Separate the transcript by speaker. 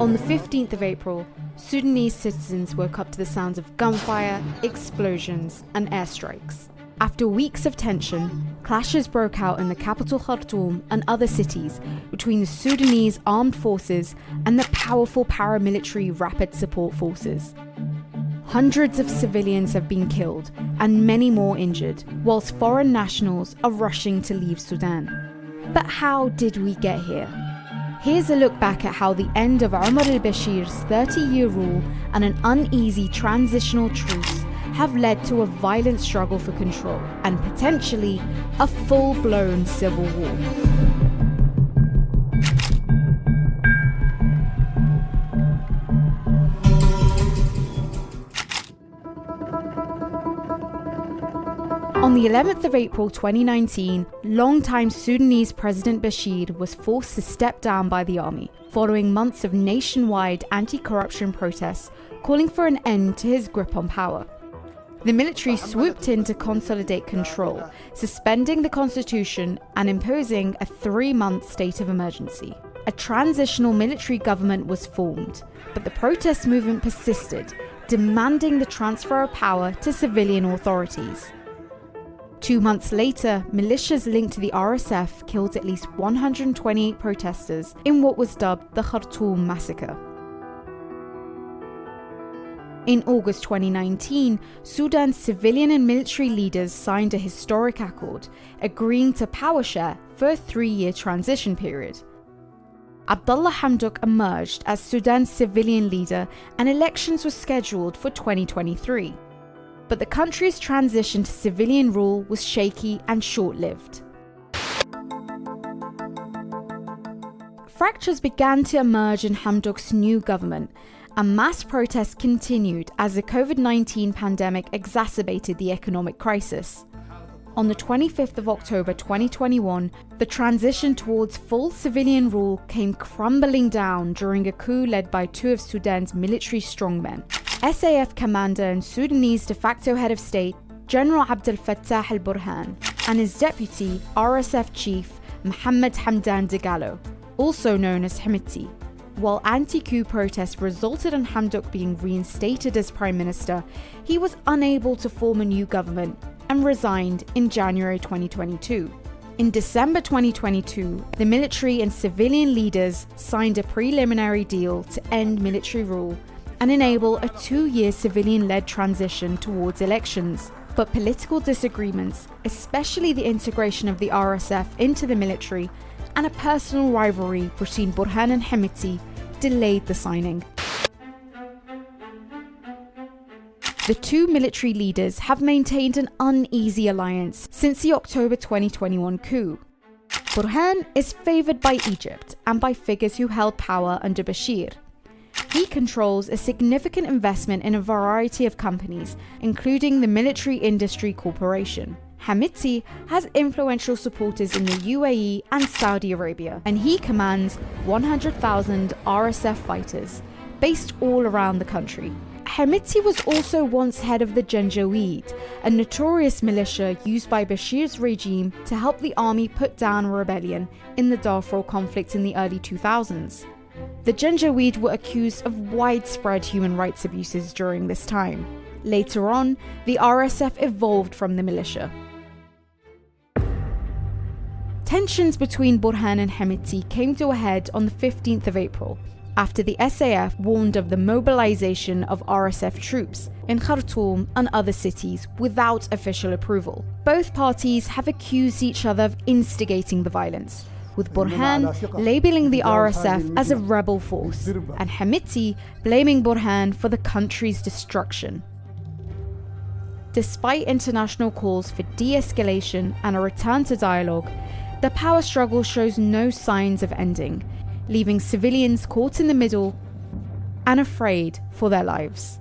Speaker 1: On the 15th of April, Sudanese citizens woke up to the sounds of gunfire, explosions, and airstrikes. After weeks of tension, clashes broke out in the capital Khartoum and other cities between the Sudanese armed forces and the powerful paramilitary rapid support forces. Hundreds of civilians have been killed and many more injured, whilst foreign nationals are rushing to leave Sudan. But how did we get here? Here's a look back at how the end of Omar al-Bashir's 30-year rule and an uneasy transitional truce have led to a violent struggle for control and potentially a full-blown civil war. On the 11th of April 2019, longtime Sudanese President Bashir was forced to step down by the army, following months of nationwide anti-corruption protests calling for an end to his grip on power. The military swooped in to consolidate control, suspending the constitution and imposing a 3-month state of emergency. A transitional military government was formed, but the protest movement persisted, demanding the transfer of power to civilian authorities. 2 months later, militias linked to the RSF killed at least 128 protesters in what was dubbed the Khartoum massacre. In August 2019, Sudan's civilian and military leaders signed a historic accord, agreeing to power share for a 3-year transition period. Abdullah Hamdok emerged as Sudan's civilian leader and elections were scheduled for 2023. But the country's transition to civilian rule was shaky and short-lived. Fractures began to emerge in Hamdok's new government, and mass protests continued as the COVID-19 pandemic exacerbated the economic crisis. On the 25th of October 2021, the transition towards full civilian rule came crumbling down during a coup led by 2 of Sudan's military strongmen. SAF commander and Sudanese de facto head of state, General Abdel Fattah al-Burhan, and his deputy, RSF chief, Mohammed Hamdan Dagalo, also known as Hemeti. While anti-coup protests resulted in Hamdok being reinstated as prime minister, he was unable to form a new government and resigned in January 2022. In December 2022, the military and civilian leaders signed a preliminary deal to end military rule and enable a 2-year civilian-led transition towards elections. But political disagreements, especially the integration of the RSF into the military, and a personal rivalry between Burhan and Hemeti delayed the signing. The 2 military leaders have maintained an uneasy alliance since the October 2021 coup. Burhan is favoured by Egypt and by figures who held power under Bashir. He controls a significant investment in a variety of companies, including the Military Industry Corporation. Hemeti has influential supporters in the UAE and Saudi Arabia, and he commands 100,000 RSF fighters, based all around the country. Hemeti was also once head of the Janjaweed, a notorious militia used by Bashir's regime to help the army put down a rebellion in the Darfur conflict in the early 2000s. The Janjaweed were accused of widespread human rights abuses during this time. Later on, the RSF evolved from the militia. Tensions between Burhan and Hemeti came to a head on the 15th of April, after the SAF warned of the mobilization of RSF troops in Khartoum and other cities without official approval. Both parties have accused each other of instigating the violence, with Burhan labeling the RSF as a rebel force and Hemeti blaming Burhan for the country's destruction. Despite international calls for de-escalation and a return to dialogue, the power struggle shows no signs of ending, leaving civilians caught in the middle and afraid for their lives.